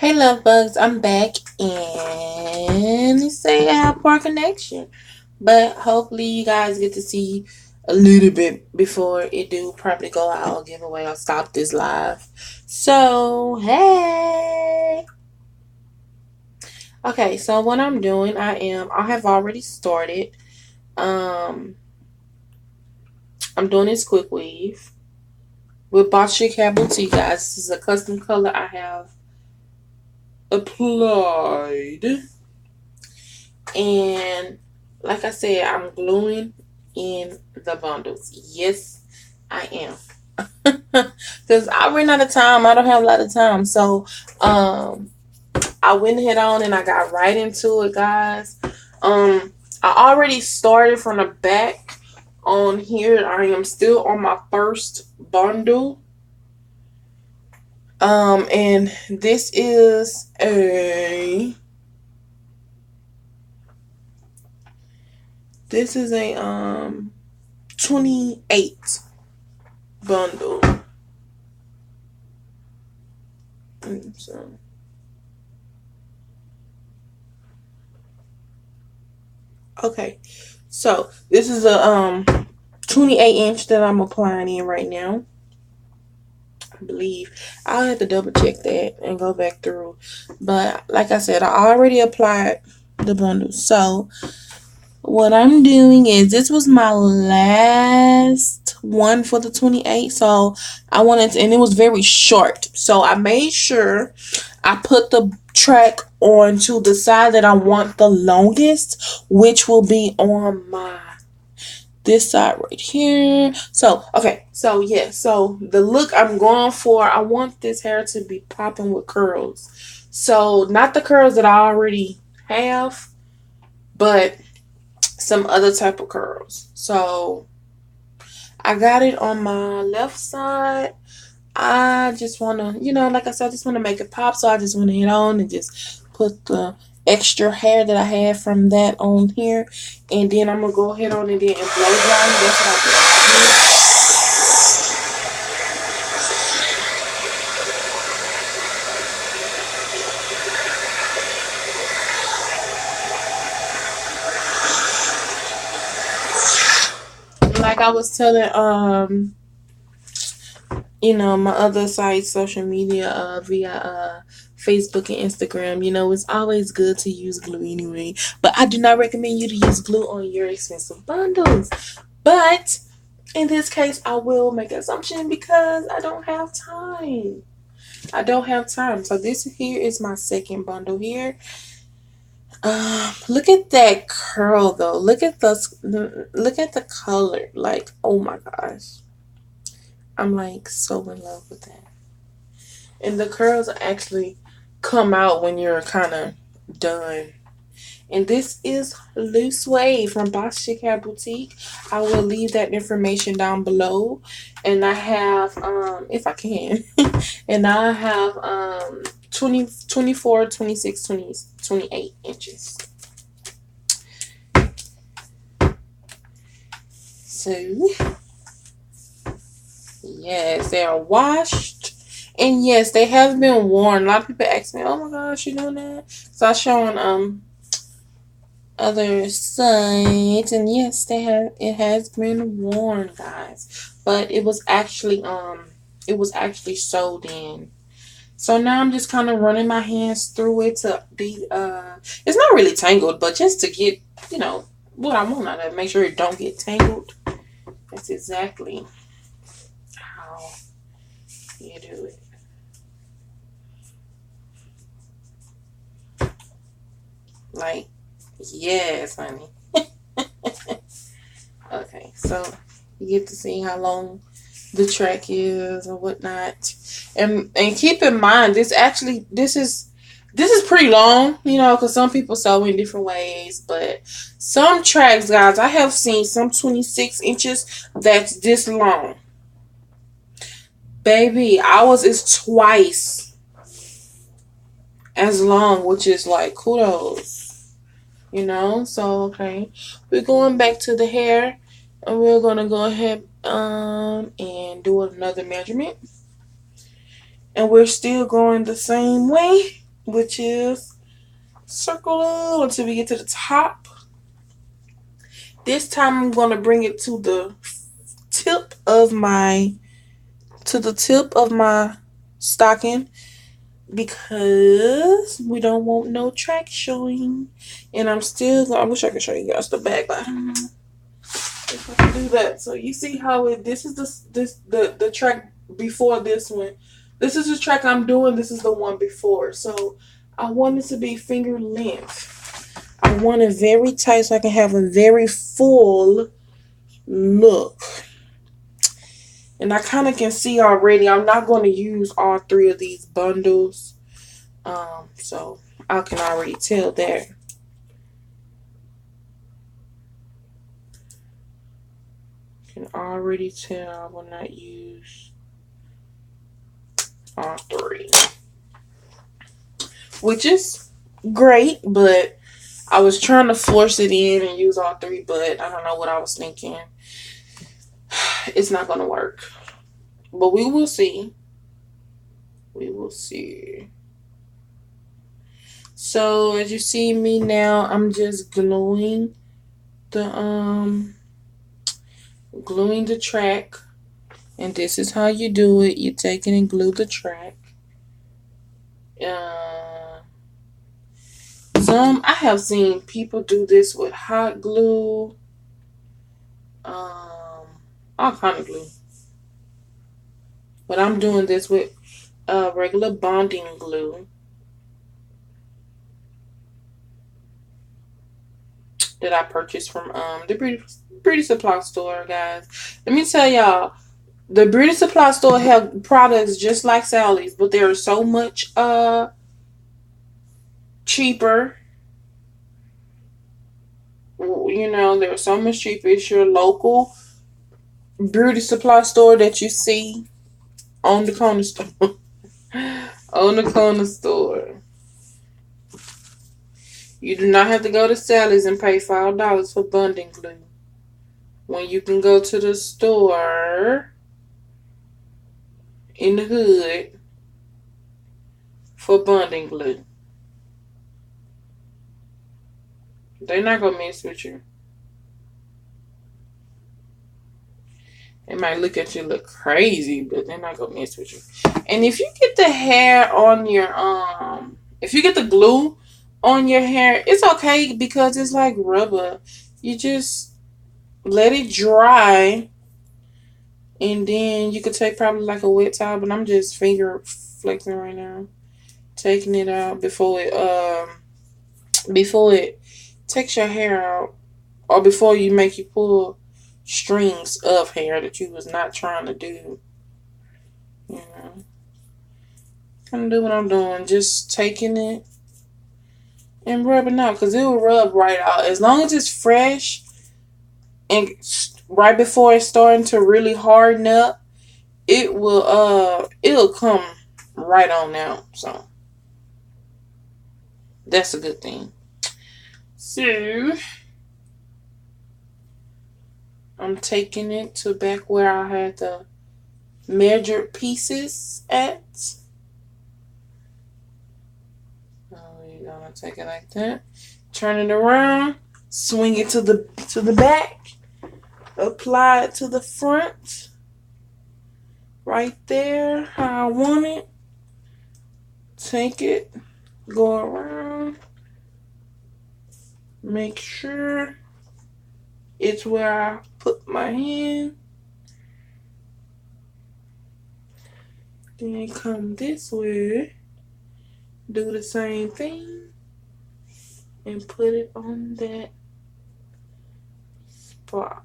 Hey, love bugs, I'm back and they say I have poor connection, but hopefully you guys get to see a little bit before it do probably go out or give away or stop this live. So hey, okay. So what I'm doing, I have already started. Um, I'm doing this quick weave with Botchic Boutique, guys. This is a custom color I have applied. And like I said, I'm gluing in the bundles. Yes, I am. Because I ran out of time. I don't have a lot of time. So I went head on and I got right into it, guys. I already started from the back on here. I am still on my first bundle. And this is a this is a 28 bundle. So, okay. So this is a 28-inch that I'm applying in right now. I believe I'll have to double check that and go back through. But like I said, I already applied the bundle. So what I'm doing is this was my last one for the 28. So I wanted to, and it was very short. So I made sure I put the track on to the side that I want the longest, which will be on my this side right here. So okay, so yeah, so the look I'm going for, I want this hair to be popping with curls. So not the curls that I already have, but some other type of curls. So I got it on my left side. I just want to, like I said, I just want to make it pop. So I just went ahead on and just put the extra hair that I had from that on here. And then I'm going to go ahead on and then and blow dry. That's what I did. Like I was telling, my other sites, social media, via Facebook and Instagram, it's always good to use glue anyway. But I do not recommend you to use glue on your expensive bundles. But in this case, I will make an assumption because I don't have time. I don't have time. So this here is my second bundle here. Look at that curl though. Look at the color. Like, oh my gosh. I'm like so in love with that. And the curls actually come out when you're kind of done. And this is Loose Wave from Boss Chic Hair Boutique. I will leave that information down below. And I have, if I can, and I have 20, 24, 26, 20, 28 inches. So, yes, they are washed. And yes, they have been worn. A lot of people ask me, "Oh my gosh, you doing that?" So I showing other sites, and yes, it has been worn, guys. But it was actually sewed in. So now I'm just kind of running my hands through it to be it's not really tangled, but just to get, what I want out of it, make sure it don't get tangled. That's exactly how you do it. Like, yes, honey. Okay, so you get to see how long the track is or whatnot, and keep in mind this is pretty long, because some people sew in different ways, but some tracks, guys, I have seen some 26 inches that's this long. Baby, ours is twice as long, which is like kudos. So okay, we're going back to the hair, and we're gonna go ahead and do another measurement, and we're still going the same way. which is circle until we get to the top. This time I'm going to bring it to the tip of my stocking because we don't want no track showing. And I wish I could show you guys the back, but I don't know if I can do that. So you see how this is the track before this one. This is the track I'm doing. This is the one before. So I want it to be finger length. I want it very tight so I can have a very full look. And I kind of can see already I'm not going to use all three of these bundles. So I can already tell there. Can already tell I will not use all three. Which is great, but I was trying to force it in and use all three, but I don't know what I was thinking. It's not going to work. But we will see. We will see. So as you see me now, I'm just gluing the track. And this is how you do it. You take it and glue the track. I have seen people do this with hot glue. All kind of glue. But I'm doing this with regular bonding glue that I purchased from the beauty supply store, guys. Let me tell y'all, the beauty supply store have products just like Sally's, but they're so much cheaper. You know, they're so much cheaper. It's your local beauty supply store that you see on the corner store. On the corner store. You do not have to go to Sally's and pay $5 for bonding glue. When you can go to the store in the hood for bonding glue. They're not going to mess with you. They might look at you look crazy, but they're not going to mess with you. And if you get the hair on your, if you get the glue on your hair, it's okay because it's like rubber. You just let it dry. And then you could take probably like a wet towel, but I'm just finger flexing right now. Taking it out before it takes your hair out, or before you pull strings of hair that you was not trying to do. You know, I'm do what I'm doing, just taking it and rubbing out, because it will rub right out as long as it's fresh and right before it's starting to really harden up. It'll come right on out. So that's a good thing. So I'm taking it to back where I had the measured pieces at. So you're gonna take it like that, turn it around, swing it to the back, apply it to the front, right there how I want it. Take it, go around, make sure it's where I put my hand. Then come this way, do the same thing, and put it on that spot.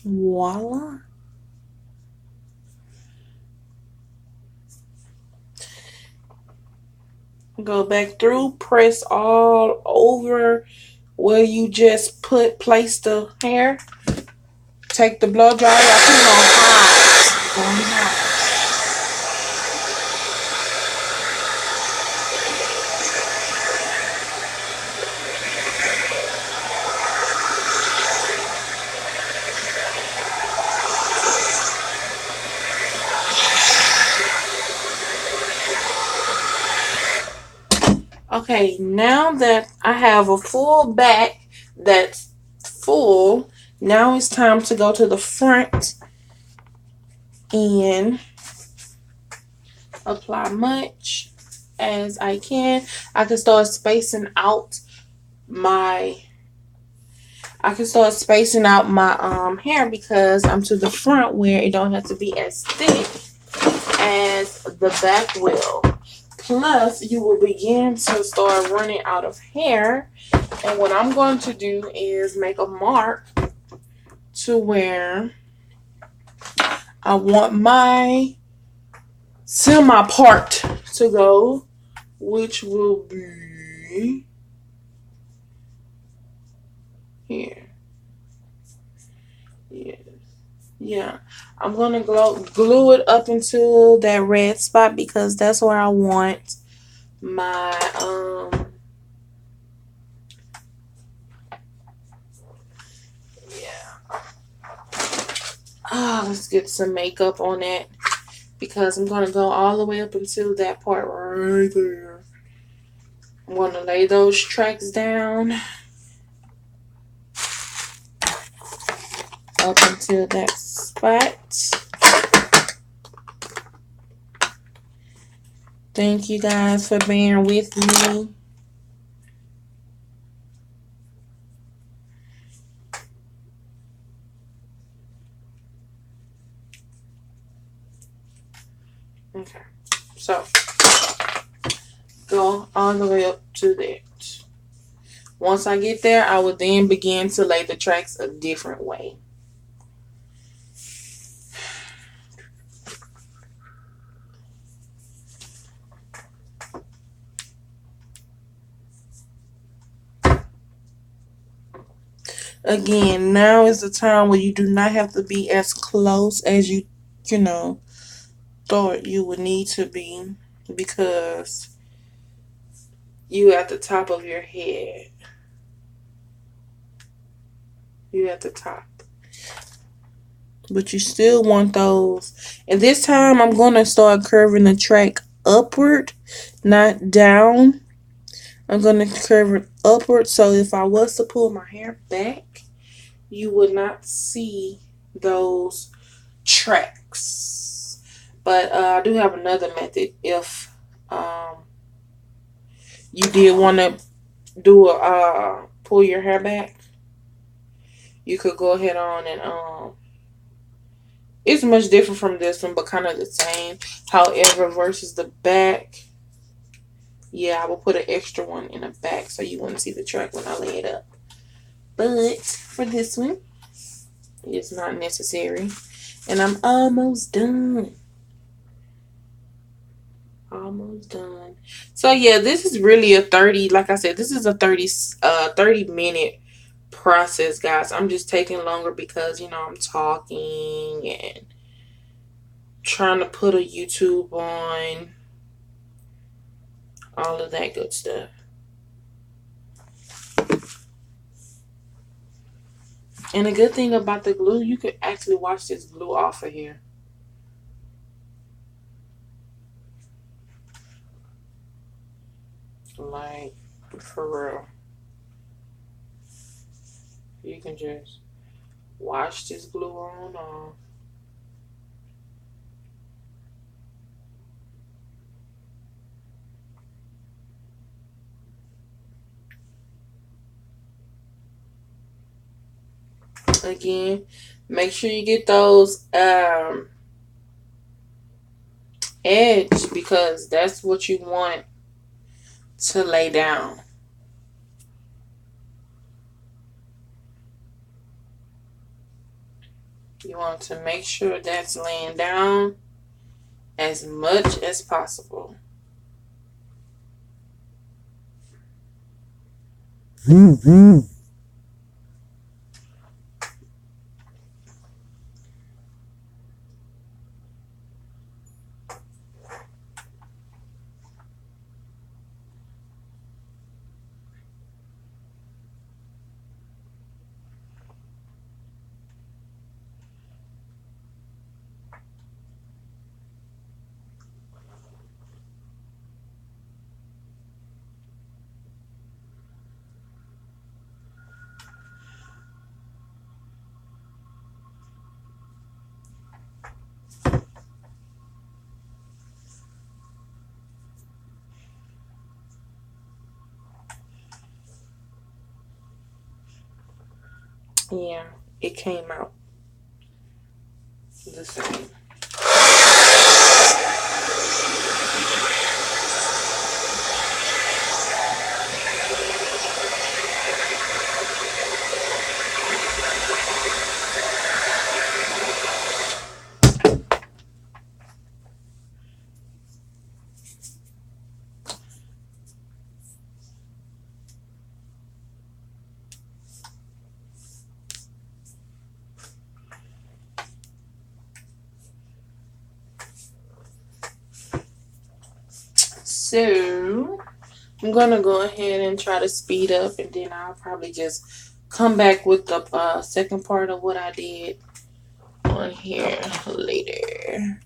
Voila. Go back through, press all over where you just place the hair. Take the blow dryer, I put it on high. On high. Okay, now that I have a full back that's full, now it's time to go to the front and apply much as I can. I can start spacing out my hair because I'm to the front where it don't have to be as thick as the back will. Plus, you will begin to start running out of hair. And what I'm going to do is make a mark to where I want my semi part to go, which will be here. Yeah. Yeah. I'm going to glue it up into that red spot because that's where I want my let's get some makeup on that because I'm going to go all the way up until that part right there. I'm going to lay those tracks down up until that spot. Thank you guys for bearing with me. Okay, so go all the way up to that. Once I get there, I will then begin to lay the tracks a different way. Again, now is the time where you do not have to be as close as you thought you would need to be because you at the top of your head. You at the top. But you still want those. And this time I'm going to start curving the track upward, not down. I'm going to curve it upward. So if I was to pull my hair back, you would not see those tracks. But I do have another method if you did want to do a pull your hair back. You could go ahead on and it's much different from this one, but kind of the same. However, versus the back, yeah, I will put an extra one in the back so you wouldn't see the track when I lay it up. But for this one, it's not necessary. And I'm almost done. Almost done. So yeah, this is really a 30, like I said, this is a 30 minute process, guys. I'm just taking longer because, I'm talking and trying to put a YouTube on, all of that good stuff. And the good thing about the glue, you could actually wash this glue off of here. Like, for real. You can just wash this glue on off. Again, make sure you get those edge because that's what you want to lay down. You want to make sure that's laying down as much as possible. Yeah, it came out the same. So I'm gonna go ahead and try to speed up, and then I'll probably just come back with the second part of what I did on here later.